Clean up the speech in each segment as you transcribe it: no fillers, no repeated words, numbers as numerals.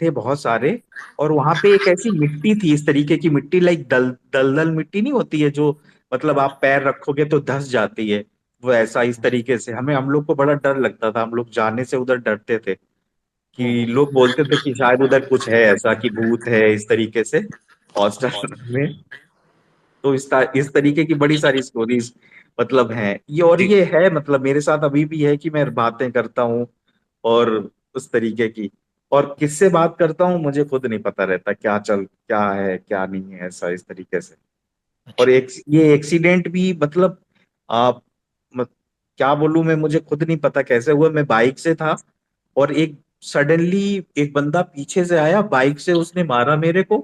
थे बहुत सारे। और वहां पे एक ऐसी मिट्टी थी, इस तरीके की मिट्टी, लाइक दलदल मिट्टी नहीं होती है जो, मतलब आप पैर रखोगे तो धंस जाती है। वो ऐसा इस तरीके से हम लोग को बड़ा डर लगता था, हम लोग जाने से उधर डरते थे कि लोग बोलते थे कि शायद उधर कुछ है ऐसा, कि भूत है इस तरीके से हॉस्टल में। तो इस तरीके की बड़ी सारी स्टोरीज मतलब हैं ये, और जी। ये है मतलब मेरे साथ अभी भी है कि मैं बातें करता हूँ और उस तरीके की, और किससे बात करता हूँ मुझे खुद नहीं पता रहता, क्या है क्या नहीं है, ऐसा इस तरीके से। और अच्छा। ये एक्सीडेंट भी मतलब आप मत, क्या बोलूं मैं, मुझे खुद नहीं पता कैसे हुआ। मैं बाइक से था और एक सडनली एक बंदा पीछे से आया बाइक से, उसने मारा मेरे को।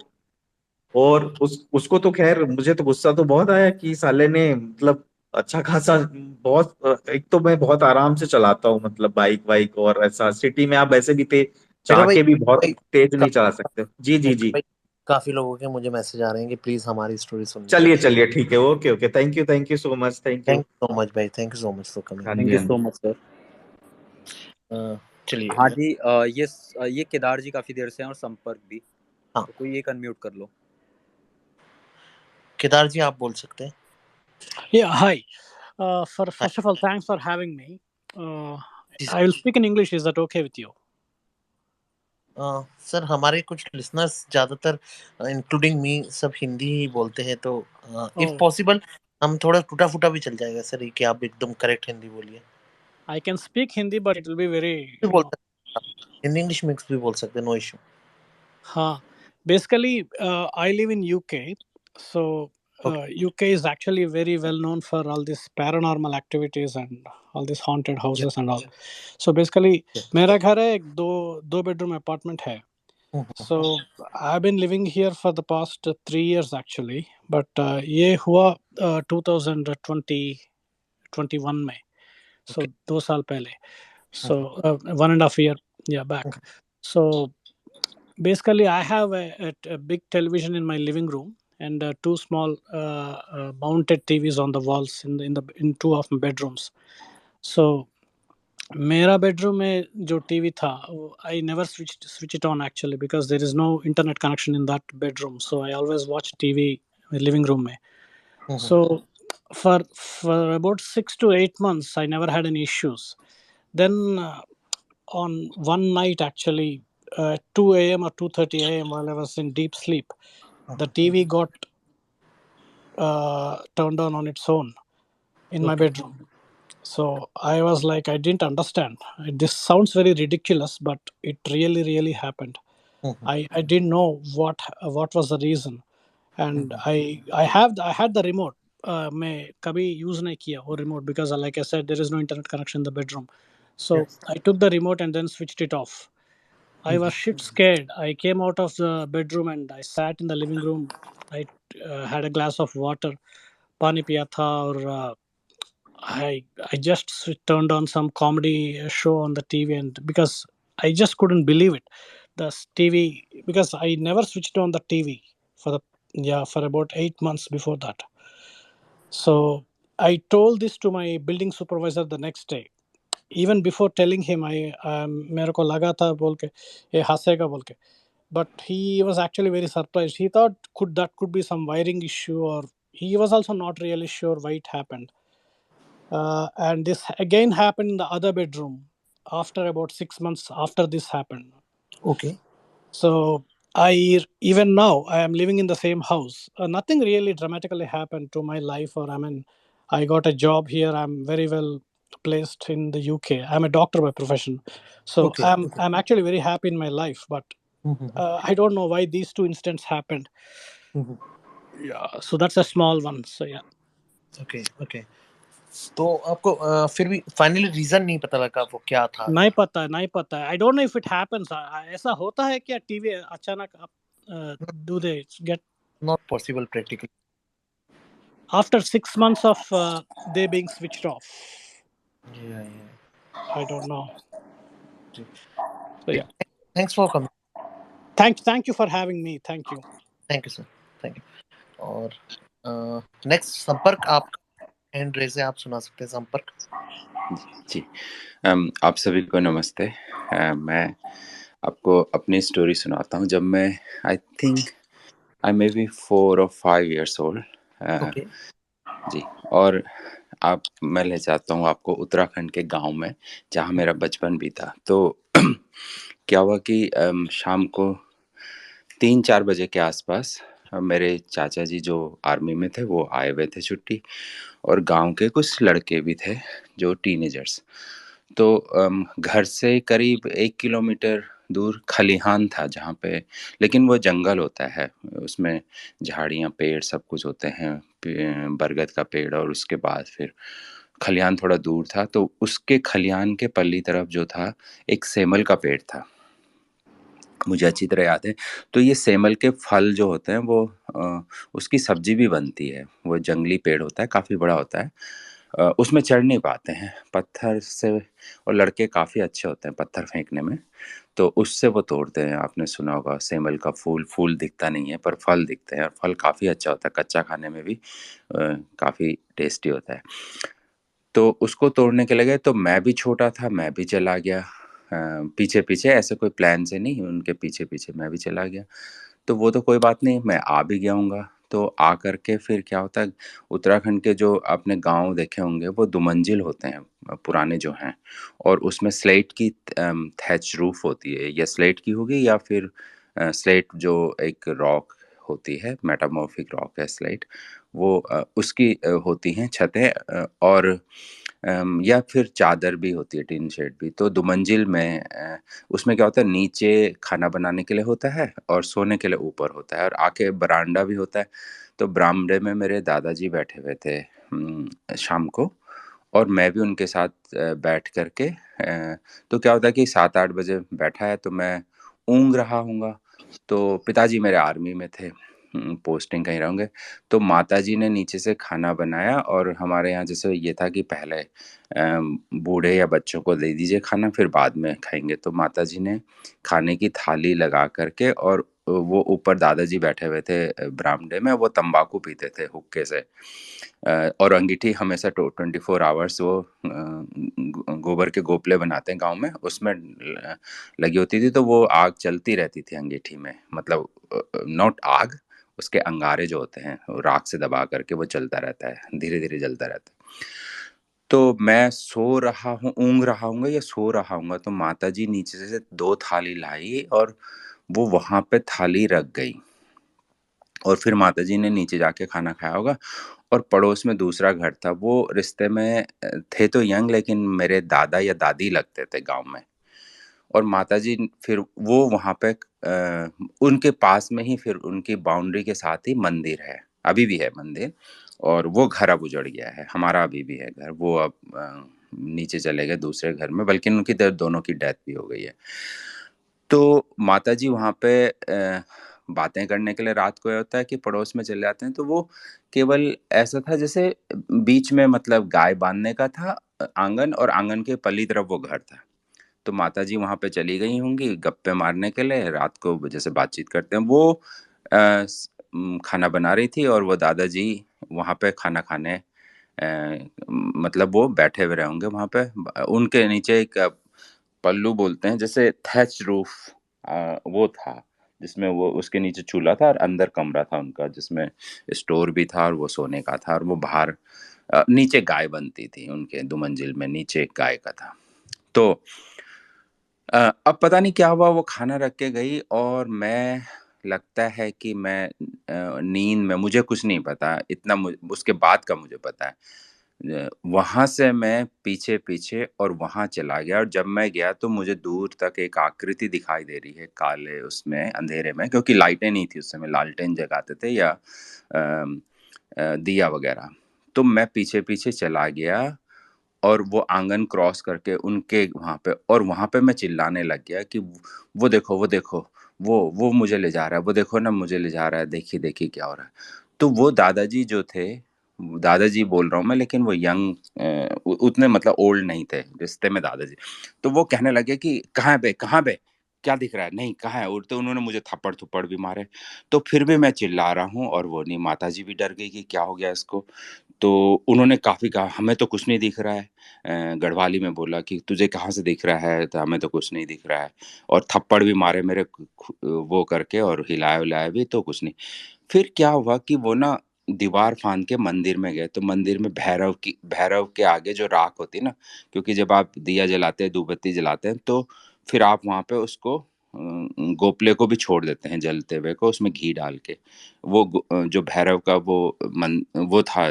और उसको तो खैर, मुझे तो गुस्सा तो बहुत आया कि साले ने मतलब अच्छा खासा, बहुत एक तो मैं बहुत आराम से चलाता हूँ मतलब बाइक वाइक, और ऐसा सिटी में आप ऐसे भी मेरा चाह भाई, के भी बहुत भाई तेज नहीं चला का, सकते। जी जी मेरा जी। भाई काफी लोगों के मुझे मैसेज आ रहे हैं कि प्लीज हमारी स्टोरी सुननी चलिए चाहिए। चलिए ठीक है, okay okay, thank you so much, thank you. Thank you so much भाई, thank you so much for coming. हाँ थैंक जी यू हाँ सो जी। Much sir. चलिए। हाँ जी, ये केदार जी काफी देर से हैं और संपर्क भी। हाँ, तो कोई एक अनम्यूट कर लो। केदार जी आप बोल सकते हैं। Yeah, hi. For हाँ first of all, thanks for having me. Uh, जी I will speak in English. Is that okay with you? Sir, हमारे कुछ लिसनर्स ज्यादातर इंक्लूडिंग मी सब हिंदी ही बोलते हैं, तो इफ Oh, पॉसिबल हम थोड़ा टूटा फूटा भी चल जाएगा सर, ये कि आप एकदम करेक्ट हिंदी बोलिए। I can speak Hindi, but it will be very, भी बोल सकते हैं, हिंदी इंग्लिश मिक्स भी बोल सकते हैं, no issue. huh. Basically, I live in UK. So, okay. UK is actually very well known for all these paranormal activities and all these haunted जी। houses and all. So, basically, जी। मेरा घर है एक दो bedroom apartment है. हम्म, So I've been living here for the past 3 years actually, but ये हुआ 2021 में, so ओके। 2 साल पहले, हम्म, so 1.5 year, yeah, back. So basically, I have a big television in my living room and two small mounted TVs on the walls in two of my bedrooms. So मेरा bedroom में जो TV था, I never switch it on actually because there is no internet connection in that bedroom, so I always watch TV living room में. हम्म, So for about 6 to 8 months I never had any issues. Then on one night actually, 2 a.m. or 2:30 a.m. while I was in deep sleep, the TV got turned on its own in my okay. bedroom. So I was like, I didn't understand. This sounds very ridiculous, but it really happened. I didn't know what was the reason, and I had the remote. मैं कभी use नहीं किया वो remote because like I said there is no internet connection in the bedroom. So I took the remote and then switched it off. I was shit scared. I came out of the bedroom and I sat in the living room. I had a glass of water, पानी पिया था, और I just turned on some comedy show on the TV, and because I just couldn't believe it, the TV, because I never switched on the TV for the, yeah, for about 8 months before that. So I told this to my building supervisor the next day. Even before telling him, I मेरे को लगा था बोल के ये हंसेगा बोल के, but he was actually very surprised. He thought could be some wiring issue, or he was also not really sure why it happened. And this again happened in the other bedroom after about 6 months after this happened. Okay. So even now I am living in the same house. Nothing really dramatically happened to my life, or I mean, I got a job here. I'm very well placed in the UK. I'm a doctor by profession, so okay. I'm actually very happy in my life. But I don't know why these two incidents happened. Yeah, so that's a small one. So yeah. Okay. Okay. तो आपको फिर भी finally reason नहीं पता लगा वो क्या था। नहीं पता, I don't know if it happens, ऐसा होता है क्या टीवी अचानक आप do they get not possible practically. After 6 months of they being switched off? I don't know. So yeah, thanks for coming. thank you for having me. Thank you. Thank you sir. Thank you. और next संपर्क, आप hand raise है, आप सुना सकते हैं संपर्क। जी। आप सभी को नमस्ते। मैं आपको अपनी स्टोरी सुनाता हूँ। जब मैं I think I may be 4 or 5 years old। Okay. जी। और आप मैं ले जाता हूँ आपको उत्तराखंड के गांव में, जहाँ मेरा बचपन भी था। तो क्या हुआ कि शाम को 3-4 बजे के आसपास मेरे चाचा जी जो आर्मी में थे वो आए हुए थे छुट्टी, और गांव के कुछ लड़के भी थे जो टीनेजर्स। तो घर से करीब 1 किलोमीटर दूर खलिहान था जहाँ पे, लेकिन वो जंगल होता है, उसमें झाड़ियाँ पेड़ सब कुछ होते हैं, बरगद का पेड़, और उसके बाद फिर खलिहान थोड़ा दूर था। तो उसके खलिहान के पल्ली तरफ जो था एक सेमल का पेड़ था, मुझे अच्छी तरह याद है। तो ये सेमल के फल जो होते हैं वो उसकी सब्जी भी बनती है। वो जंगली पेड़ होता है, काफ़ी बड़ा होता है। उसमें चढ़ नहीं पाते हैं पत्थर से, और लड़के काफ़ी अच्छे होते हैं पत्थर फेंकने में, तो उससे वो तोड़ते हैं। आपने सुना होगा सेमल का फूल, फूल दिखता नहीं है पर फल दिखते हैं, और फल काफ़ी अच्छा होता है, कच्चा खाने में भी काफ़ी टेस्टी होता है। तो उसको तोड़ने के लगे, तो मैं भी छोटा था, मैं भी चला गया पीछे पीछे, ऐसे कोई प्लान से नहीं, उनके पीछे पीछे मैं भी चला गया। तो वो तो कोई बात नहीं, मैं आ भी गया हूँगा। तो आ करके फिर क्या होता है, उत्तराखंड के जो आपने गांव देखे होंगे वो दुमंजिल होते हैं, पुराने जो हैं, और उसमें स्लेट की थैच रूफ होती है, या स्लेट की होगी या फिर स्लेट जो एक रॉक होती है, मेटामॉर्फिक रॉक है स्लेट, वो उसकी होती हैं छतें, और या फिर चादर भी होती है, टिन शेड भी। तो दुमंजिल में उसमें क्या होता है, नीचे खाना बनाने के लिए होता है और सोने के लिए ऊपर होता है, और आके बरामदा भी होता है। तो बरामदे में मेरे दादाजी बैठे हुए थे शाम को, और मैं भी उनके साथ बैठ करके तो क्या होता है कि 7-8 बजे बैठा है तो मैं ऊँग रहा हूँगा। तो पिताजी मेरे आर्मी में थे, पोस्टिंग कहीं रहेंगे। तो माताजी ने नीचे से खाना बनाया, और हमारे यहाँ जैसे ये था कि पहले बूढ़े या बच्चों को दे दीजिए खाना, फिर बाद में खाएंगे। तो माताजी ने खाने की थाली लगा करके, और वो ऊपर दादाजी बैठे हुए थे बरामदे में, वो तंबाकू पीते थे हुक्के से, और अंगीठी हमेशा 24 आवर्स वो गोबर के गोपले बनाते हैं गांव में, उसमें लगी होती थी। तो वो आग चलती रहती थी अंगीठी में, मतलब नॉट आग, उसके अंगारे जो होते हैं वो राख से दबा करके वो चलता रहता है, धीरे धीरे जलता रहता है। तो मैं सो रहा हूँ, ऊँग रहा हूँगा या सो रहा हूँगा, तो माताजी नीचे से 2 थाली लाई और वो वहाँ पे थाली रख गई, और फिर माताजी ने नीचे जाके खाना खाया होगा। और पड़ोस में दूसरा घर था, वो रिश्ते में थे तो यंग, लेकिन मेरे दादा या दादी लगते थे गाँव में। और माताजी फिर वो वहाँ पे उनके पास में ही, फिर उनकी बाउंड्री के साथ ही मंदिर है, अभी भी है मंदिर, और वो घर अब उजड़ गया है। हमारा अभी भी है घर, वो अब नीचे चले गए दूसरे घर में, बल्कि उनकी दोनों की डेथ भी हो गई है। तो माताजी वहाँ पे बातें करने के लिए रात को ये होता है कि पड़ोस में चले जाते हैं। तो वो केवल ऐसा था जैसे बीच में, मतलब गाय बांधने का था आंगन, और आंगन के पल्ली तरफ वो घर था। तो माताजी वहाँ पे चली गई होंगी गप्पे मारने के लिए, रात को जैसे बातचीत करते हैं वो खाना बना रही थी, और वो दादाजी वहाँ पे खाना खाने मतलब वो बैठे हुए रहे होंगे वहाँ पे। उनके नीचे एक पल्लू बोलते हैं, जैसे थैच रूफ वो था, जिसमें वो उसके नीचे चूल्हा था और अंदर कमरा था उनका, जिसमें स्टोर भी था, और वो सोने का था। और वो बाहर नीचे गाय बनती थी, उनके दुमंजिल में नीचे एक गाय का था। तो अब पता नहीं क्या हुआ, वो खाना रख के गई, और मैं, लगता है कि मैं नींद में, मुझे कुछ नहीं पता इतना, उसके बाद का मुझे पता है। वहां से मैं पीछे पीछे और वहां चला गया, और जब मैं गया तो मुझे दूर तक एक आकृति दिखाई दे रही है, काले उसमें अंधेरे में, क्योंकि लाइटें नहीं थी उस समय, लालटेन जगाते थे या दिया वगैरह। तो मैं पीछे पीछे चला गया, और वो आंगन क्रॉस करके उनके वहां पे, और वहां पे मैं चिल्लाने लग गया कि वो देखो, वो देखो, वो मुझे ले जा रहा है, वो देखो ना मुझे ले जा रहा है, देखिए देखिए क्या हो रहा है। तो वो दादाजी जो थे, दादाजी बोल रहा हूँ मैं, लेकिन वो यंग उतने मतलब ओल्ड नहीं थे रिश्ते में दादाजी। तो वो कहने लगे कि कहाँ बे, कहाँ बे, क्या दिख रहा है, नहीं कहाँ है। और तो उन्होंने मुझे थप्पड़ थप्पड़ भी मारे। तो फिर भी मैं चिल्ला रहा हूँ, और वो नहीं, माताजी भी डर गई कि क्या हो गया इसको। तो उन्होंने काफ़ी कहा हमें तो कुछ नहीं दिख रहा है। गढ़वाली में बोला कि तुझे कहाँ से दिख रहा है, तो हमें तो कुछ नहीं दिख रहा है। और थप्पड़ भी मारे मेरे वो करके, और हिलाए उलाए भी, तो कुछ नहीं। फिर क्या हुआ कि वो ना दीवार फांद के मंदिर में गए, तो मंदिर में भैरव के आगे जो राख होती है ना, क्योंकि जब आप दिया जलाते हैं, धूपबत्ती जलाते हैं, तो फिर आप वहां पे उसको गोपले को भी छोड़ देते हैं जलते हुए को, उसमें घी डाल के। जो भैरव का वो था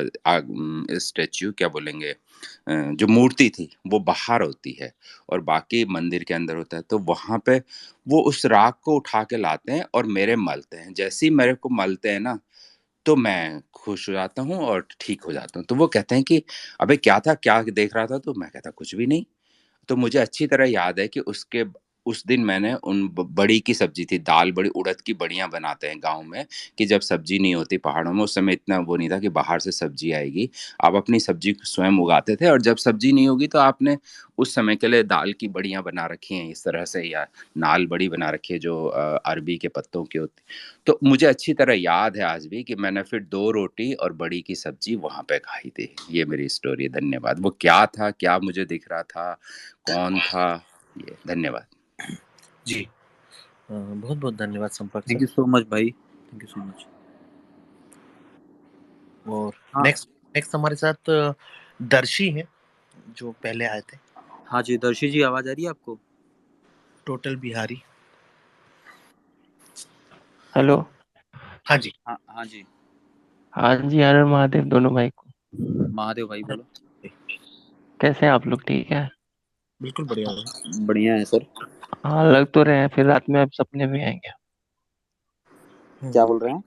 स्टेच्यू, क्या बोलेंगे, जो मूर्ति थी वो बाहर होती है और बाकी मंदिर के अंदर होता है। तो वहां पे वो उस राख को उठा के लाते हैं और मेरे मलते हैं। जैसे ही मेरे को मलते हैं ना, तो मैं खुश हो जाता हूँ और ठीक हो जाता हूँ। तो वो कहते हैं कि अबे क्या था, क्या देख रहा था? तो मैं कहता कुछ भी नहीं। तो मुझे अच्छी तरह याद है कि उस दिन मैंने बड़ी की सब्जी थी, दाल बड़ी, उड़द की बड़ियां बनाते हैं गांव में, कि जब सब्जी नहीं होती पहाड़ों में, उस समय इतना वो नहीं था कि बाहर से सब्जी आएगी। आप अपनी सब्जी स्वयं उगाते थे, और जब सब्जी नहीं होगी तो आपने उस समय के लिए दाल की बड़ियां बना रखी हैं इस तरह से, या नाल बड़ी बना रखी है जो अरबी के पत्तों की होती। तो मुझे अच्छी तरह याद है आज भी कि मैंने फिर 2 रोटी और बड़ी की सब्जी वहां पे खाई थी। ये मेरी स्टोरी है। धन्यवाद। वो क्या था, क्या मुझे दिख रहा था, कौन था, ये धन्यवाद। जी, बहुत बहुत धन्यवाद संपर्क thank sir. You so much भाई, थैंक यू सो मच। और हाँ नेक्स्ट हमारे साथ दर्शी हैं जो पहले आए थे, हाँ जी, दर्शी जी आवाज आ रही है आपको? टोटल बिहारी। हेलो। हाँ जी। हाँ हाँ जी, हाँ जी, हर हर महादेव दोनों भाई को। महादेव भाई हाँ बोलो। जी, कैसे हैं आप लोग? ठीक है? बिल्कुल बढ़िया है। बढ़िया है सर। हाँ, लग तो रहे हैं। फिर रात में आप सपने भी आएंगे। क्या बोल रहे हैं?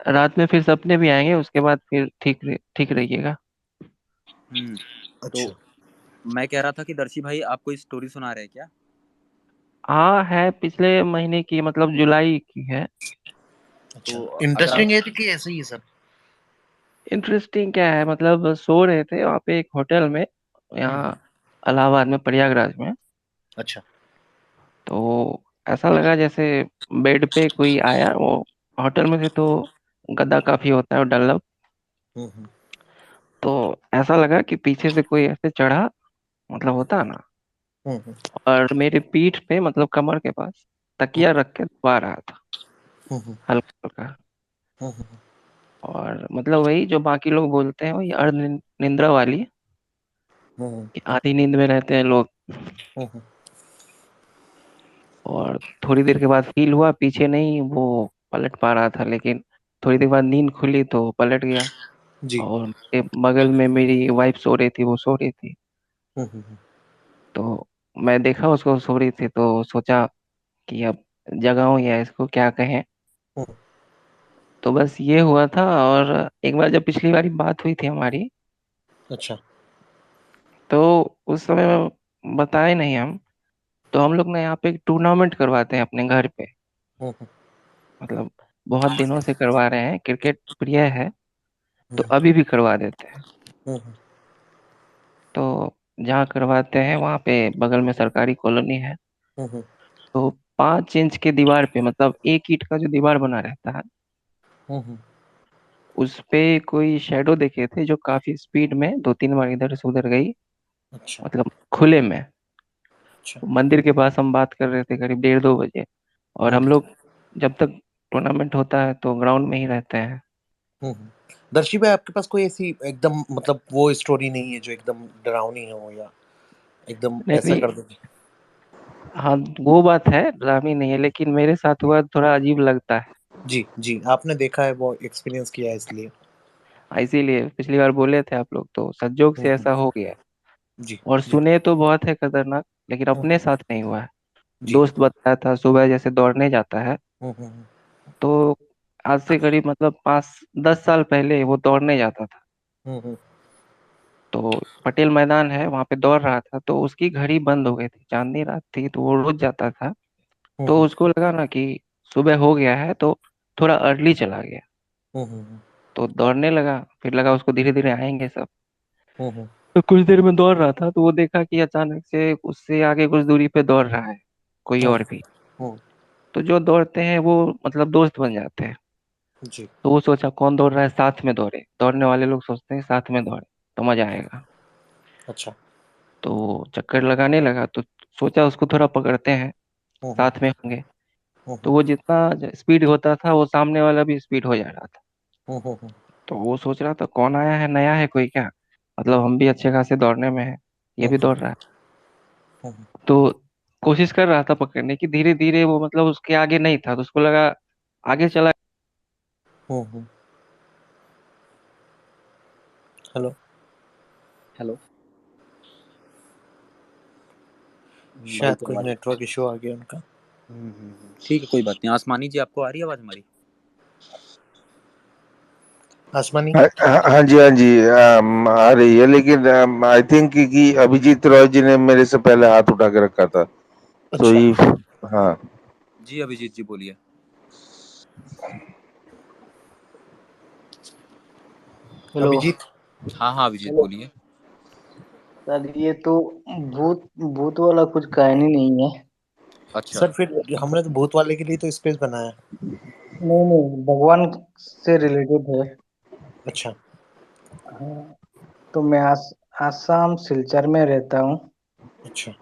रात में फिर सपने भी आएंगे, उसके बाद फिर ठीक रहिएगा। तो अच्छा मैं कह रहा था कि दर्शी भाई आप कोई स्टोरी सुना रहे हैं क्या? हाँ, है पिछले महीने की, मतलब जुलाई की है। अच्छा, तो अगर आप इंटरेस्टिंग है कि ऐसे ही है सर? इंटरेस्टिंग क्या है, मतलब सो रहे थे वहाँ पे एक होटल में, यहाँ इलाहाबाद में, प्रयागराज में। अच्छा। तो ऐसा लगा जैसे बेड पे कोई आया। वो होटल में थे तो गद्दा काफी होता है और डल्लब। हम्म। तो ऐसा लगा कि पीछे से कोई ऐसे चढ़ा, मतलब होता है ना, हम्म। और मेरे पीठ पे, मतलब कमर के पास तकिया रख के दबा रहा था, हम्म। हल्का हल्का। हम्म। और मतलब वही जो बाकी लोग बोलते हैं, वही अर्ध निंद्रा वाली, हम्म। कि आधी नींद में रहते हैं लोग। हम्म। और थोड़ी देर के बाद फील हुआ पीछे नहीं वो पलट पा रहा था, लेकिन थोड़ी देर बाद नींद खुली तो पलट गया। जी। और मेरे बगल में मेरी वाइफ सो रही थी, वो सो रही थी। हम्म। तो मैं देखा उसको सो रही थी, तो सोचा कि अब जगाऊं या इसको क्या कहें। हम्म। तो बस ये हुआ था। और एक बार जब पिछली बारी बात हुई थी हमारी, अच्छा। तो उस समय में बताए नहीं हम, तो हम लोग ना यहाँ पे एक टूर्नामेंट करवाते हैं अपने घर पे। हम्म। मतलब बहुत दिनों से करवा रहे हैं, क्रिकेट प्रिय है, तो हम्म। अभी भी करवा देते हैं। हम्म। तो जहाँ करवाते हैं वहाँ पे बगल में सरकारी कॉलोनी है। हम्म। तो 5 इंच के दीवार पे, मतलब 1 ईंट का जो दीवार बना रहता है, हम्म। उस पे कोई शेडो देखे थे जो काफी स्पीड में 2-3 बार इधर से उधर गई, अच्छा। मतलब खुले में। अच्छा। मंदिर के पास हम बात कर रहे थे करीब 1:30-2 बजे। और हम हम्म। लोग जब तक टूर्नामेंट होता है तो ग्राउंड में ही रहते हैं। हम्म। दर्शी भाई, आपके पास कोई ऐसी एकदम मतलब वो स्टोरी नहीं है जो एकदम डरावनी हो या एकदम नहीं ऐसा नहीं, कर दे? हाँ वो बात है, ड्रामी नहीं है, लेकिन मेरे साथ हुआ थोड़ा अजीब लगता है। जी जी, आपने देखा है, वो एक्सपीरियंस किया है इसलिए। इसीलिए पिछली बार बोले थे आप लोग, तो संजोग से हम्म। ऐसा हो गया। जी और जी। सुने तो बहुत है खतरनाक, लेकिन अपने हम्म। साथ नहीं हुआ है। जी। दोस्त बताया था, सुबह जैसे दौड़ने जाता है, हम्म। तो आज से करीब मतलब 5-10 साल पहले वो दौड़ने जाता था। हम्म। तो पटेल मैदान है, वहां पे दौड़ रहा था, तो उसकी घड़ी बंद हो गई थी, चांदनी रात थी, तो वो रुक जाता था। तो हम्म। उसको लगा ना कि सुबह हो गया है, तो थोड़ा अर्ली चला गया। हम्म। तो दौड़ने लगा, फिर लगा उसको धीरे धीरे आएंगे सब। हम्म। तो कुछ देर में दौड़ रहा था, तो वो देखा कि अचानक से उससे आगे कुछ दूरी पे दौड़ रहा है कोई और भी। हम्म। तो जो दौड़ते हैं वो मतलब दोस्त बन जाते हैं। जी। तो वो सोचा कौन दौड़ रहा है, साथ में दौड़े। दौड़ने वाले लोग सोचते हैं साथ में दौड़े तो मजा आएगा। अच्छा। तो चक्कर लगाने लगा, तो सोचा उसको थोड़ा पकड़ते हैं, हम्म, हम्म, साथ में होंगे। तो हम्म, वो जितना स्पीड होता था वो सामने वाला भी स्पीड हो जा रहा था। हम्म, तो वो सोच रहा था कौन आया है, नया है कोई क्या, मतलब हम भी अच्छे खासे दौड़ने में है, ये हम्म, भी दौड़ रहा है। हम्म, तो कोशिश कर रहा था पकड़ने की, धीरे धीरे वो मतलब उसके आगे नहीं था, तो उसको लगा आगे चला। हम्म। हेलो। हेलो। भाई शायद की कोई आवाज। नेटवर्क इशू आ गया उनका। ठीक है, कोई बात नहीं। आसमानी जी, आपको आ रही है आवाज हमारी? आसमानी। हाँ हाँ जी, हाँ जी, आ रही है, लेकिन आई थिंक कि अभिजीत रॉय जी ने मेरे से पहले हाथ उठा के रखा था, तो अच्छा। ये, हाँ। जी अभिजीत जी बोलिए। हेलो। अभिजीत। हाँ हाँ अभिजीत हेलो बोलिए। सर, ये तो भूत भूत वाला कुछ कहानी नहीं है। अच्छा। सर फिर हमने तो भूत वाले के लिए तो स्पेस बनाया। नहीं नहीं, भगवान से रिलेटेड है। अच्छा। हाँ, तो मैं आसाम सिलचर में रहता हूँ। अच्छा।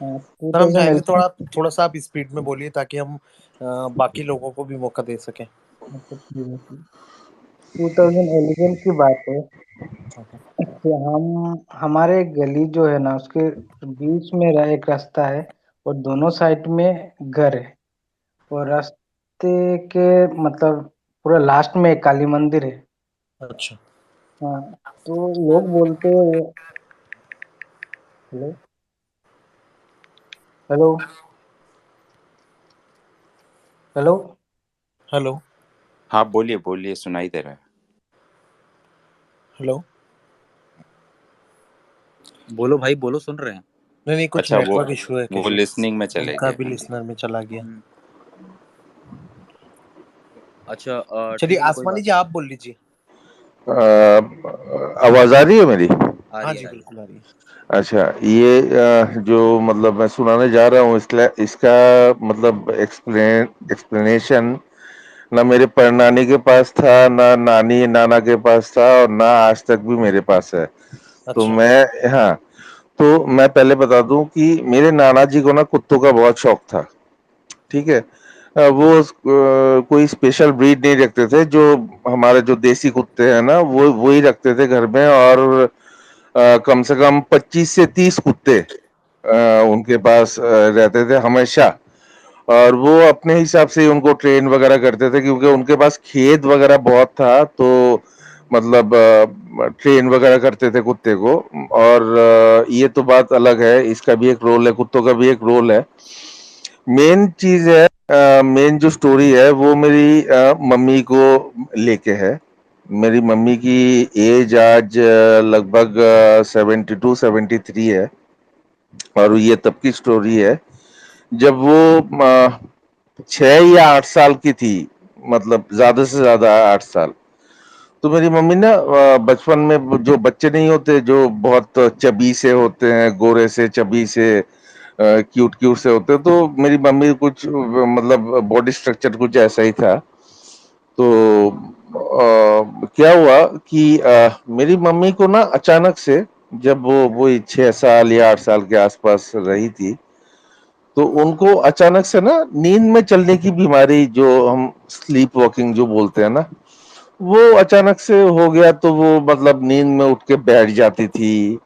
टू सर हम थाउजेंड चाहेंगे एलेवन थोड़ा सा आप स्पीड में बोलिए ताकि हम बाकी लोगों को भी मौका दे सकें। 2011 की बात है कि हमारे गली जो है ना, उसके बीच में एक रास्ता है और दोनों साइड में घर है। और रास्ते के मतलब पूरा लास्ट में एक काली मंदिर है। अच्छा। हाँ, तो लोग बोलते हैं। हेलो। हेलो। हेलो। हेलो। हाँ बोलिए बोलिए, सुनाई दे रहा है। हेलो। बोलो भाई बोलो, सुन रहे हैं। नहीं नहीं, कुछ अच्छा, नेटवर्क इशू है वो किसी। लिसनिंग में चले उनका गए भी होंगे। लिसनर में चला गया। अच्छा चलिए ठीक है, कोई आसमानी बात जी आप बोल लीजिए। आवाज आ रही है मेरी? आ हाँ रही है जी आ रही है। बिल्कुल आ रही है। अच्छा, ये जो मतलब मैं सुनाने जा रहा हूँ, इसका मतलब एक्सप्लेनेशन ना मेरे परनानी के पास था, ना नानी नाना के पास था, और ना आज तक भी मेरे पास है। तो अच्छा। मैं, हाँ, तो मैं पहले बता दूं कि मेरे नाना जी को ना कुत्तों का बहुत शौक था। ठीक है। वो कोई स्पेशल ब्रीड नहीं रखते थे, जो हमारे जो देसी कुत्ते हैं ना, वो ही रखते थे घर में। और कम से कम 25 से 30 कुत्ते उनके पास रहते थे हमेशा। और वो अपने हिसाब से ही उनको ट्रेन वगैरह करते थे, क्योंकि उनके पास खेत वगैरह बहुत था, तो मतलब ट्रेन वगैरह करते थे कुत्ते को। और ये तो बात अलग है, इसका भी एक रोल है, कुत्तों का भी एक रोल है। मेन चीज है, मेन जो स्टोरी है वो मेरी मम्मी को लेके है। मेरी मम्मी की एज आज लगभग 72-73 है। और ये तब की स्टोरी है जब वो 6 या 8 साल की थी, मतलब ज्यादा से ज्यादा 8 साल। तो मेरी मम्मी ना बचपन में जो बच्चे नहीं होते जो बहुत चबी से होते हैं, गोरे से चबी से क्यूट क्यूट से होते हैं, तो मेरी मम्मी कुछ मतलब बॉडी स्ट्रक्चर कुछ ऐसा ही था। तो क्या हुआ कि मेरी मम्मी को ना अचानक से, जब वो 6 साल या 8 साल के आसपास रही थी, तो उनको अचानक से ना नींद में चलने की बीमारी, जो हम स्लीप वॉकिंग जो बोलते हैं ना, वो अचानक से हो गया। तो वो मतलब नींद में उठ के बैठ जाती थी,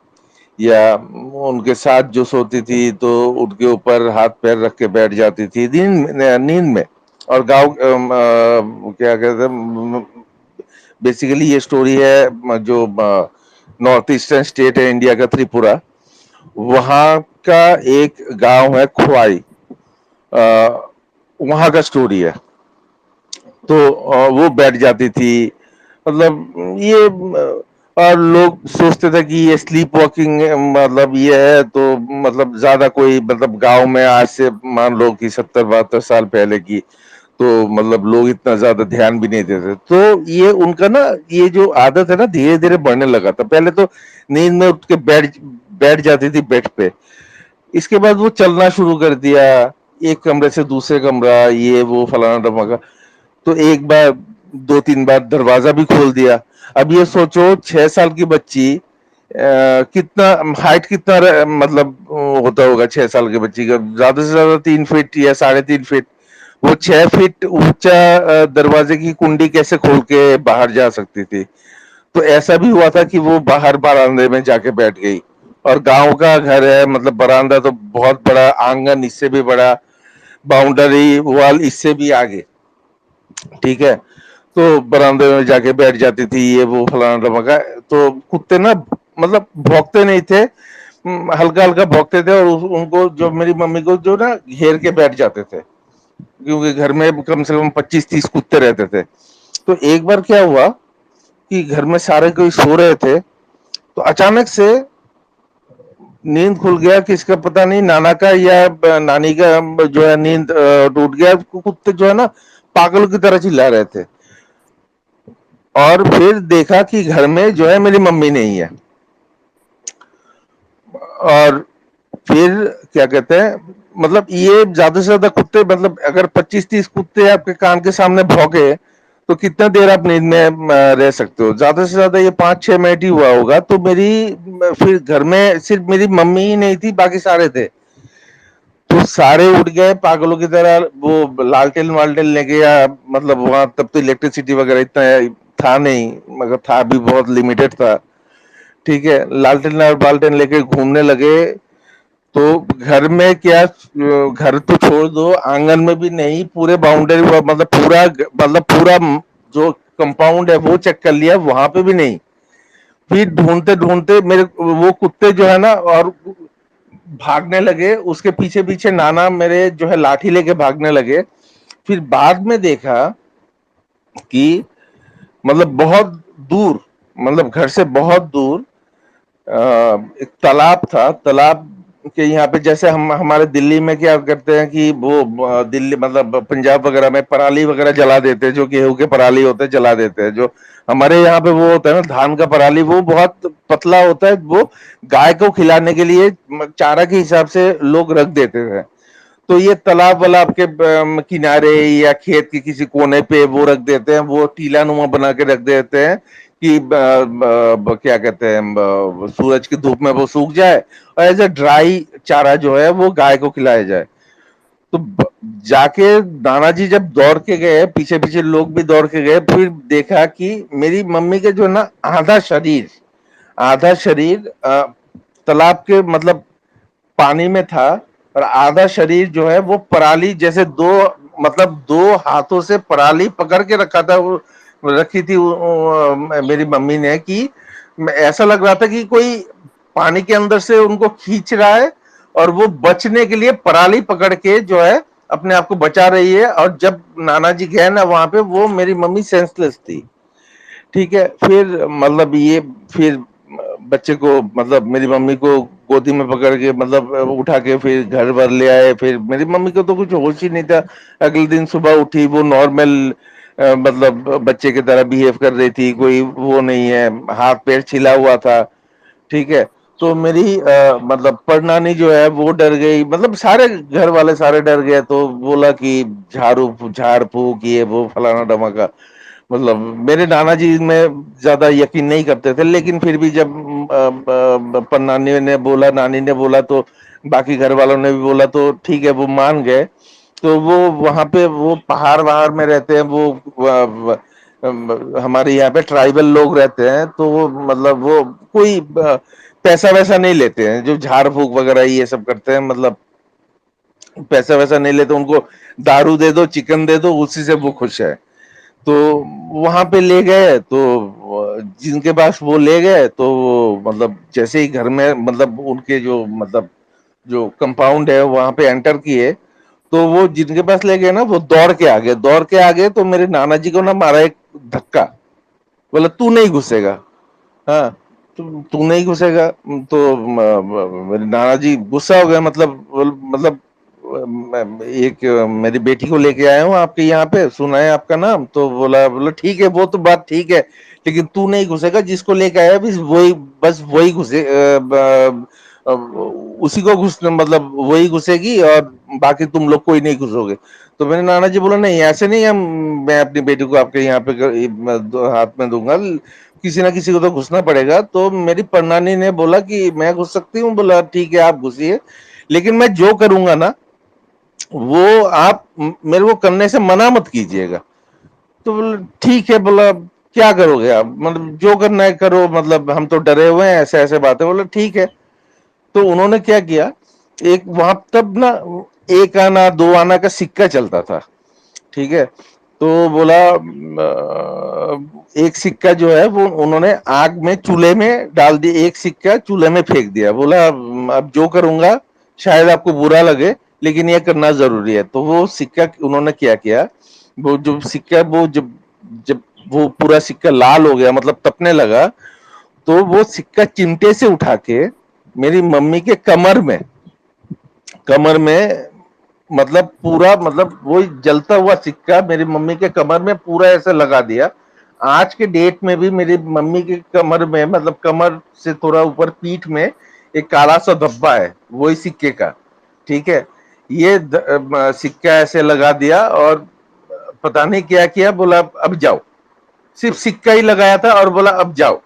या उनके साथ जो सोती थी तो उनके ऊपर हाथ पैर रख के बैठ जाती थी नींद में। और गाँव क्या कहते हैं, बेसिकली ये स्टोरी है जो नॉर्थ ईस्टर्न स्टेट है इंडिया का, त्रिपुरा, वहाँ का एक गांव है खुआई, वहाँ का स्टोरी है। तो वो बैठ जाती थी, मतलब ये और लोग सोचते थे कि ये स्लीप वॉकिंग मतलब ये है, तो मतलब ज्यादा कोई मतलब गांव में आज से मान लो कि 70-72 साल पहले की, तो मतलब लोग इतना ज्यादा ध्यान भी नहीं देते। तो ये उनका ना, ये जो आदत है ना, धीरे धीरे बढ़ने लगा था। पहले तो नींद में उठ के बैठ बैठ जाती थी बेड पे, इसके बाद वो चलना शुरू कर दिया, एक कमरे से दूसरे कमरा, ये वो फलाना ढमाका। तो एक बार 2-3 बार दरवाजा भी खोल दिया। अब ये सोचो 6 साल की बच्ची कितना हाइट कितना मतलब होता होगा 6 साल की बच्ची का, ज्यादा से ज्यादा 3 फीट या 3.5 फीट। वो 6 फीट ऊंचा दरवाजे की कुंडी कैसे खोल के बाहर जा सकती थी। तो ऐसा भी हुआ था कि वो बाहर बरामदे में जाके बैठ गई। और गांव का घर है, मतलब बरामदा तो बहुत बड़ा, आंगन इससे भी बड़ा, बाउंड्री वॉल इससे भी आगे, ठीक है। तो बरामदे में जाके बैठ जाती थी, ये वो फलाना ढमका। तो कुत्ते ना मतलब भौंकते नहीं थे, हल्का हल्का भौंकते थे, और उनको जो मेरी मम्मी को जो ना घेर के बैठ जाते थे, क्योंकि घर में कम से कम 25-30 कुत्ते रहते थे। तो एक बार क्या हुआ कि घर में सारे कोई सो रहे थे, तो अचानक से नींद खुल गया, किसका पता नहीं, नाना का या नानी का जो है नींद टूट गया। कुत्ते जो है ना पागलों की तरह चिल्ला रहे थे। और फिर देखा कि घर में जो है मेरी मम्मी नहीं है। और फिर क्या कहते हैं, मतलब ये ज्यादा से ज्यादा कुत्ते, मतलब अगर 25-30 कुत्ते आपके कान के सामने भौंके तो कितना देर आप नींद में रह सकते हो। ज्यादा से ज्यादा ये 5-6 मिनट ही हुआ होगा। तो मेरी फिर घर में सिर्फ मेरी मम्मी ही नहीं थी, बाकी सारे थे। तो सारे उठ गए पागलों की तरह, वो लालटेन वालटेन लेके, या मतलब वहां तब तो इलेक्ट्रिसिटी वगैरह इतना था नहीं, मगर था भी बहुत लिमिटेड था, ठीक है। लालटेन और बालटेन लेके घूमने लगे। तो घर में क्या, घर तो छोड़ दो, आंगन में भी नहीं, पूरे बाउंड्री, मतलब पूरा जो कंपाउंड है वो चेक कर लिया, वहां पे भी नहीं। फिर ढूंढते ढूंढते मेरे वो कुत्ते जो है ना और भागने लगे, उसके पीछे पीछे नाना मेरे जो है लाठी लेके भागने लगे। फिर बाद में देखा कि मतलब बहुत दूर, मतलब घर से बहुत दूर एक तालाब था। तालाब के यहाँ पे जैसे हम हमारे दिल्ली में क्या करते हैं कि वो दिल्ली मतलब पंजाब वगैरह में पराली वगैरह जला देते हैं, जो गेहूं के पराली होते हैं जला देते हैं। जो हमारे यहाँ पे वो होता है ना धान का पराली, वो बहुत पतला होता है, वो गाय को खिलाने के लिए चारा के हिसाब से लोग रख देते हैं। तो ये तालाब वालाब के किनारे या खेत के किसी कोने पे वो रख देते हैं, वो टीला नुमा बना के रख देते हैं कि क्या कहते हैं, सूरज की धूप में वो सूख जाए और एज ए ड्राई चारा जो है वो गाय को खिलाया जाए। तो जाके नाना जी जब दौड़ के गए, पीछे पीछे लोग भी दौड़ के गए, फिर देखा कि मेरी मम्मी के जो ना आधा शरीर तालाब के मतलब पानी में था, और आधा शरीर जो है वो पराली जैसे दो हाथों से पराली पकड़ के रखा था, वो रखी थी मेरी मम्मी ने, कि ऐसा लग रहा था कि कोई पानी के अंदर से उनको खींच रहा है, और वो बचने के लिए पराली पकड़ के जो है अपने आप को बचा रही है। और जब नाना जी गए ना वहां पे, वो मेरी मम्मी सेंसलेस थी, ठीक है। फिर मतलब ये फिर बच्चे को मतलब मेरी मम्मी को गोदी में पकड़ के मतलब उठा के फिर घर भर ले आए। फिर मेरी मम्मी को तो कुछ होश ही नहीं था। अगले दिन सुबह उठी, वो नॉर्मल मतलब बच्चे की तरह बिहेव कर रही थी, कोई वो नहीं है, हाथ पैर छिला हुआ था, ठीक है। तो मेरी मतलब परनानी जो है वो डर गई, मतलब सारे घर वाले सारे डर गए। तो बोला कि झाड़ फूक ये वो फलाना धमाका। मतलब मेरे नाना जी में ज्यादा यकीन नहीं करते थे, लेकिन फिर भी जब पन्नानी ने बोला, नानी ने बोला, तो बाकी घर वालों ने भी बोला, तो ठीक है वो मान गए। तो वो वहां पे वो पहाड़ वहाड़ में रहते हैं, वो हमारे यहाँ पे ट्राइबल लोग रहते हैं, तो वो मतलब वो कोई पैसा वैसा नहीं लेते हैं, जो झाड़ फूक वगैरह ये सब करते हैं, मतलब पैसा वैसा नहीं लेते। उनको दारू दे दो, चिकन दे दो, उसी से वो खुश है। तो वहां पे ले गए, तो जिनके पास वो ले गए, तो वो मतलब जैसे ही घर में मतलब उनके जो मतलब जो कंपाउंड है वहां पे एंटर किए, तो वो जिनके पास ले गए ना वो दौड़ के आ गए। तो मेरे नाना जी को ना मारा एक धक्का, बोला तू नहीं घुसेगा, हाँ तू नहीं घुसेगा। तो मेरे नाना जी गुस्सा हो गए, मतलब एक मेरी बेटी को लेके आया हूँ आपके यहाँ पे, सुना है आपका नाम। तो बोला बोला ठीक है, वो तो बात ठीक है, लेकिन तू नहीं घुसेगा, जिसको लेके आया बस वही घुसे, उसी को घुसने मतलब वही घुसेगी और बाकी तुम लोग कोई नहीं घुसोगे। तो मेरे नाना जी बोला नहीं ऐसे नहीं, हम मैं अपनी बेटी को आपके यहाँ पे हाथ में दूंगा, किसी ना किसी को तो घुसना पड़ेगा। तो मेरी परनानी ने बोला कि मैं घुस सकती हूँ। बोला ठीक है आप घुसिए, लेकिन मैं जो करूंगा ना वो आप मेरे को करने से मना मत कीजिएगा। तो बोला ठीक है। बोला क्या करोगे आप, मतलब जो करना है करो, मतलब हम तो डरे हुए हैं, ऐसे ऐसे बातें। बोला ठीक है। तो उन्होंने क्या किया, एक वहां तब ना 1 आना 2 आना का सिक्का चलता था, ठीक है। तो बोला एक सिक्का जो है वो उन्होंने आग में चूल्हे में डाल दिया, एक सिक्का चूल्हे में फेंक दिया। बोला अब जो करूंगा शायद आपको बुरा लगे लेकिन ये करना जरूरी है। तो वो सिक्का उन्होंने क्या किया, वो जो सिक्का वो जब जब वो पूरा सिक्का लाल हो गया मतलब तपने लगा, तो वो सिक्का चिमटे से उठा के मेरी मम्मी के कमर में मतलब पूरा मतलब वो जलता हुआ सिक्का मेरी मम्मी के कमर में पूरा ऐसे लगा दिया। आज के डेट में भी मेरी मम्मी के कमर में मतलब कमर से थोड़ा ऊपर पीठ में एक काला सा धब्बा है वही सिक्के का, ठीक है। ये सिक्का ऐसे लगा दिया और पता नहीं क्या किया, बोला अब जाओ। सिर्फ सिक्का ही लगाया था और बोला अब जाओ,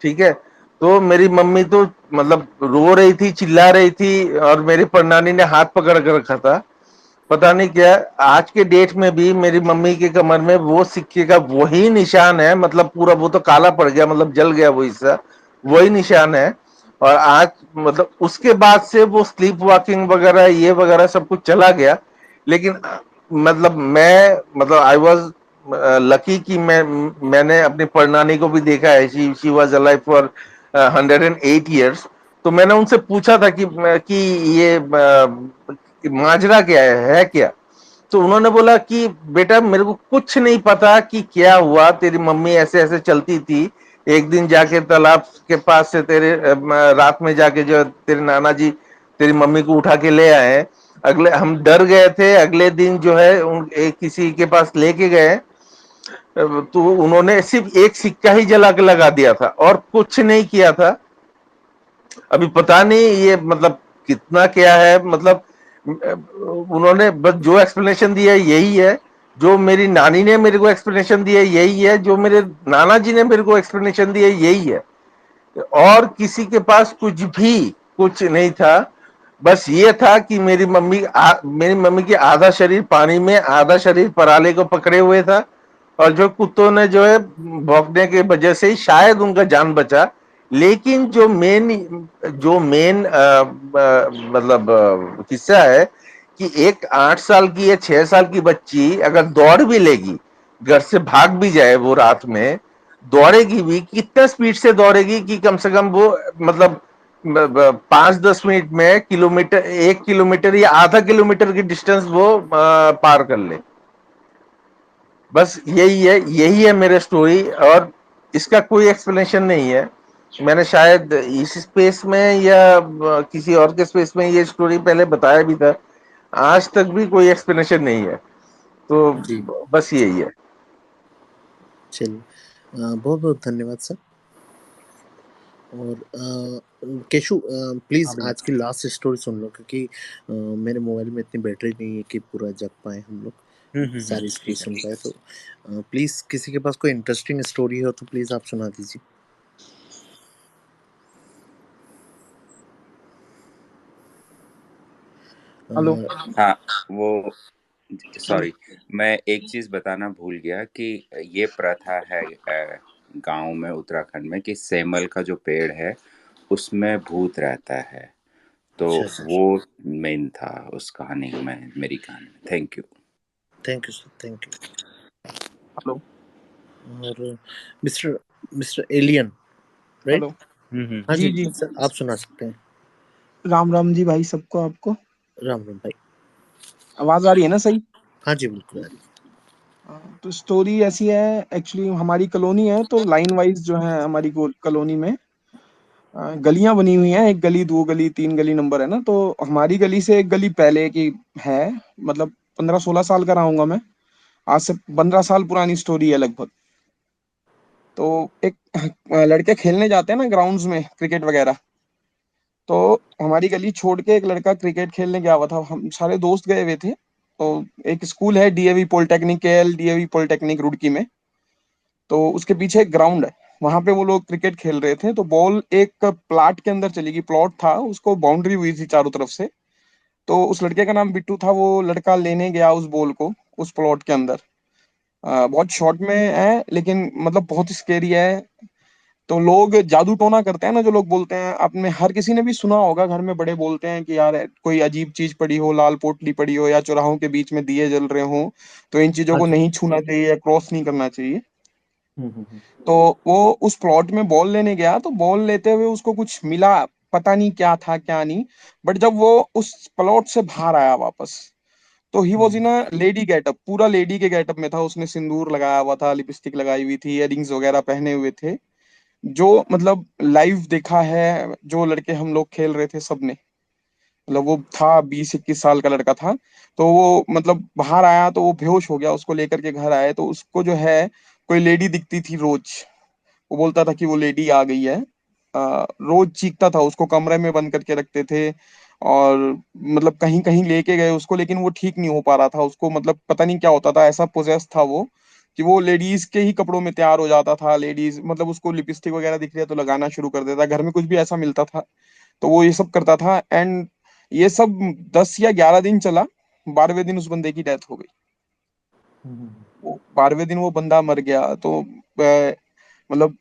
ठीक है। तो मेरी मम्मी तो मतलब रो रही थी, चिल्ला रही थी और मेरी परनानी ने हाथ पकड़ कर रखा था। पता नहीं क्या आज के डेट में भी मेरी मम्मी के कमर में वो सिक्के का वही निशान है, मतलब पूरा वो तो काला पड़ गया मतलब जल गया वो हिस्सा, वही निशान है। और आज मतलब उसके बाद से वो स्लीप वॉकिंग वगैरह ये वगैरह सब कुछ चला गया। लेकिन मतलब मैं मतलब आई वाज लकी कि मैंने अपनी परनानी को भी देखा है। She was alive for 108 years। तो मैंने उनसे पूछा था कि ये माजरा क्या है क्या। तो उन्होंने बोला कि बेटा मेरे को कुछ नहीं पता कि क्या हुआ, तेरी मम्मी ऐसे ऐसे चलती थी, एक दिन जाके तालाब के पास से तेरे रात में जाके जो तेरे नाना जी तेरी मम्मी को उठा के ले आए। अगले हम डर गए थे, अगले दिन जो है किसी के पास लेके गए, तो उन्होंने सिर्फ एक सिक्का ही जला के लगा दिया था और कुछ नहीं किया था। अभी पता नहीं ये मतलब कितना क्या है, मतलब उन्होंने बस जो एक्सप्लेनेशन दिया यही है, जो मेरी नानी ने मेरे को एक्सप्लेनेशन दिया यही है, जो मेरे नाना जी ने मेरे को एक्सप्लेनेशन दिया यही है। और किसी के पास कुछ नहीं था। बस ये था कि मेरी मम्मी की आधा शरीर पानी में आधा शरीर पराले को पकड़े हुए था, और जो कुत्तों ने जो है भौंकने की वजह से ही शायद उनका जान बचा। लेकिन जो मेन मतलब किस्सा है कि एक 8 साल की या 6 साल की बच्ची अगर दौड़ भी लेगी, घर से भाग भी जाए, वो रात में दौड़ेगी भी कितना स्पीड से दौड़ेगी कि कम से कम वो मतलब 5-10 मिनट में किलोमीटर 1 किलोमीटर या आधा किलोमीटर की डिस्टेंस वो पार कर ले। बस यही है मेरे स्टोरी, और इसका कोई एक्सप्लेनेशन नहीं है। मैंने शायद इस स्पेस में या किसी और के स्पेस में ये स्टोरी पहले बताया भी था, आज तक भी कोई एक्सप्लेनेशन नहीं है। तो जी बस यही है। चलिए, बहुत बहुत धन्यवाद सर। और केशु प्लीज हाँ भैया। आज की लास्ट स्टोरी सुन लो, क्योंकि मेरे मोबाइल में इतनी बैटरी नहीं है कि पूरा जग पाए हम लोग सारी स्टोरी ठीक है सुन ठीक पाए। है। तो प्लीज किसी के पास कोई इंटरेस्टिंग स्टोरी हो तो प्लीज आप सुना दीजिए। हेलो। हाँ, वो सॉरी, मैं एक चीज बताना भूल गया कि ये प्रथा है गांव में उत्तराखंड में कि सेमल का जो पेड़ है उसमें भूत रहता है। तो अच्छा अच्छा, वो मेन था उस कहानी में, मेरी कहानी में। Thank you. Thank you sir, thank you. Hello. और mister mister alien, right? Hello. हाँ जी जी जी। सर, आप सुना सकते हैं। राम राम जी भाई सबको। आपको राम राम भाई। आवाज आ रही है ना सही? हाँ जी बिल्कुल आ रही है। तो स्टोरी ऐसी है, एक्चुअली हमारी कॉलोनी है तो लाइन वाइज जो है हमारी कॉलोनी में गलियां बनी हुई हैं। एक गली, दो गली, तीन गली नंबर है ना, तो हमारी गली से एक गली पहले की है। मतलब 15-16 साल का रहूंगा मैं। आज से 15 साल पुरानी स्टोरी है लगभग। तो एक लड़के खेलने जाते हैं ना ग्राउंड्स में, क्रिकेट वगैरह। तो हमारी गली छोड़ के एक लड़का क्रिकेट खेलने गया हुआ था, हम सारे दोस्त गए हुए थे। तो एक स्कूल है DAV polytechnic, KL DAV polytechnic Roorkee में, तो उसके पीछे एक ग्राउंड है, वहां पे वो लोग क्रिकेट खेल रहे थे। तो बॉल एक प्लाट के अंदर चली गई, प्लॉट था, उसको बाउंड्री हुई थी चारों तरफ से। तो उस लड़के का नाम बिट्टू था, वो लड़का लेने गया उस बॉल को उस प्लॉट के अंदर। बहुत शॉर्ट में है लेकिन मतलब बहुत स्केरी है। तो लोग जादू टोना करते हैं ना, जो लोग बोलते हैं, आपने हर किसी ने भी सुना होगा, घर में बड़े बोलते हैं कि यार कोई अजीब चीज पड़ी हो, लाल पोटली पड़ी हो या चौराहों के बीच में दिए जल रहे हो, तो इन चीजों हाँ को जी। नहीं छूना चाहिए या क्रॉस नहीं करना चाहिए। हम्म। तो वो उस प्लॉट में बॉल लेने गया, तो बॉल लेते हुए उसको कुछ मिला, पता नहीं क्या था क्या नहीं। बट जब वो उस प्लॉट से बाहर आया वापस, तो he was in a lady getup, पूरा लेडी के गेटअप में था। उसने सिंदूर लगाया हुआ था, लिपस्टिक लगाई हुई थी, इयररिंग्स वगैरह पहने हुए थे। जो मतलब लाइव देखा है, जो लड़के हम लोग खेल रहे थे सबने, मतलब वो था 20-21 साल का लड़का था। तो वो मतलब बाहर आया तो वो बेहोश हो गया, उसको लेकर के घर आए तो उसको जो है कोई लेडी दिखती थी रोज। वो बोलता था कि वो लेडी आ गई है। रोज चीखता था, उसको कमरे में बंद करके रखते थे। और मतलब कहीं कहीं लेके गए उसको, लेकिन वो ठीक नहीं हो पा रहा था, उसको मतलब पता नहीं क्या होता था, ऐसा पोजेस था वो कि वो लेडीज के ही कपड़ों में तैयार हो जाता था। लेडीज मतलब उसको लिपस्टिक वगैरह दिख रही है तो लगाना शुरू कर देता, घर में कुछ भी ऐसा मिलता था तो वो ये सब करता था। एंड ये सब 10 या 11 दिन चला। 12वें दिन उस बंदे की डेथ हो गई। वो 12वें दिन वो बंदा मर गया। तो मतलब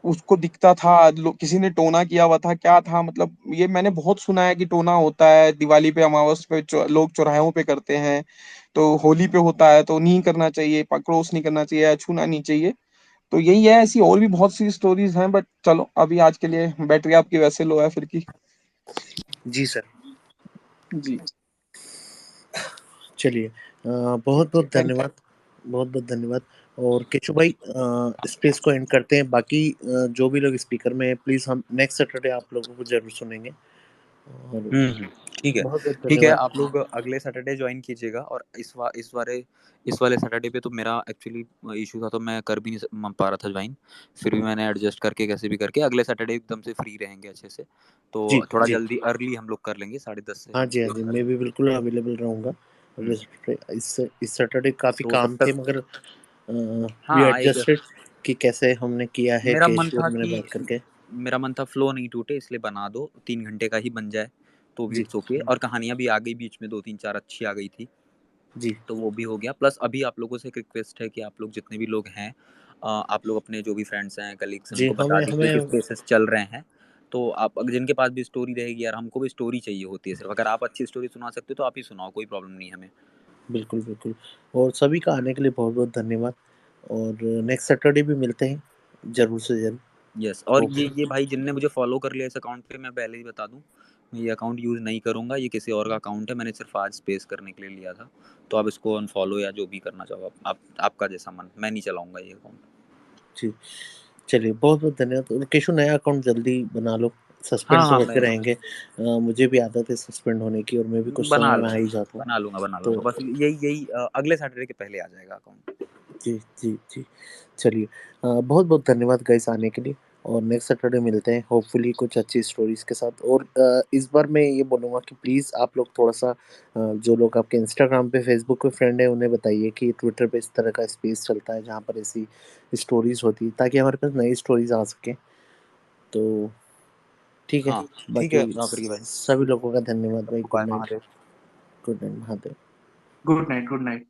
उसको दिखता था, किसी ने टोना किया हुआ था, क्या था मतलब, ये मैंने बहुत सुना है कि टोना होता है दिवाली पे, अमावस पे लोग चौराहों पे करते हैं। तो होली पे होता है तो नहीं करना चाहिए, क्रॉस नहीं करना चाहिए, छूना नहीं चाहिए। तो यही है, ऐसी और भी बहुत सी स्टोरीज हैं, बट चलो अभी आज के लिए बैटरी आपकी वैसे लो है फिर की। जी सर। जी चलिए, बहुत बहुत धन्यवाद, बहुत बहुत धन्यवाद। और केशव भाई, स्पेस को एंड करते हैं। बाकी जो भी लोग स्पीकर में हैं, प्लीज हम नेक्स्ट सैटरडे आप लोगों को जरूर सुनेंगे। और ठीक है। बहुत बहुत ठीक है, धन्यवाद। आप लोग अगले सैटरडे ज्वाइन कीजिएगा। और इस वाले सैटरडे पे तो मेरा एक्चुअली इशू था, तो मैं कर भी नहीं पा रहा था ज्वाइन। फिर भी मैंने एडजस्ट करके कैसे भी करके अगले सैटरडे एकदम से फ्री रहेंगे अच्छे से। तो जी थोड़ा जी। जल्दी अर्ली हम लोग कर लेंगे, 10:30 से हाँ हम जी, हाँ शुरू जी, कर मैं भी लेंगे। बिल्कुल अवेलेबल रहूंगा अगले सैटरडे। इस सैटरडे काफी तो तब काम थे, तक मगर वी हाँ, एक एडजस्टेड कि कैसे हमने किया है, मेरा मन केशव था और मैंने कि बात करके। मेरा मन था फ्लो नहीं टूटे, इसलिए बना दो, 3 घंटे का ही बन जाए तो भी जी इट्स ओके। और कहानियां भी आ गई बीच में, 2-3-4 अच्छी आ गई थी, जी तो वो भी हो गया। प्लस अभी आप लोगों से एक रिक्वेस्ट है कि आप लोग जितने भी लोग हैं, आप लोग अपने जो भी फ्रेंड्स हैं, कलीग्स हैं, जी। उनको बता हमें दीजिए कि हमें स्पेसेस चल रहे हैं। तो आप अगर जिनके पास भी स्टोरी रहेगी, यार हमको भी स्टोरी चाहिए होती है सिर्फ, अगर आप अच्छी स्टोरी सुना सकते हो तो आप ही सुनाओ, कोई प्रॉब्लम नहीं है हमें। बिल्कुल बिल्कुल। और सभी का आने के लिए बहुत बहुत धन्यवाद। और नेक्स्ट सैटरडे भी मिलते हैं, जरूर से जरूर। यस। और ओके। ये भाई जिनने मुझे फॉलो कर लिया इस अकाउंट पे, मैं पहले ही बता दूं, मैं ये अकाउंट यूज़ नहीं करूंगा, ये किसी और का अकाउंट है, मैंने सिर्फ आज स्पेस करने के लिए लिया था। तो आप इसको अनफॉलो या जो भी करना चाहो आपका जैसा मन, मैं नहीं चलाऊंगा ये अकाउंट। जी। चलिए, बहुत बहुत धन्यवाद। और केशव, नया अकाउंट जल्दी बना लो, हाँ सस्पेंड तो हाँ, होते मैं रहेंगे। मुझे भी आदत है सस्पेंड होने की, और मैं भी कुछ बना समय में आ लूंगा ही जाता हूँ। बना तो लूंगा, बस यही अगले सैटरडे के पहले आ जाएगा अकाउंट। जी जी जी। चलिए, बहुत बहुत धन्यवाद गाइस आने के लिए। और नेक्स्ट सैटरडे मिलते हैं होपफुली कुछ अच्छी स्टोरीज के साथ। और इस बार मैं ये बोलूँगा कि प्लीज़ आप लोग थोड़ा सा, जो लोग आपके इंस्टाग्राम पे, फेसबुक पे फ्रेंड है, उन्हें बताइए कि ट्विटर पे इस तरह का स्पेस चलता है जहाँ पर ऐसी स्टोरीज होती है, ताकि हमारे पास नई स्टोरीज आ सकें। तो ठीक है। हाँ ठीक है बाकी जाफरी भाई। सभी लोगों का धन्यवाद भाई। Good bye night. Mahadev. Good night Mahadev. Good night, good night.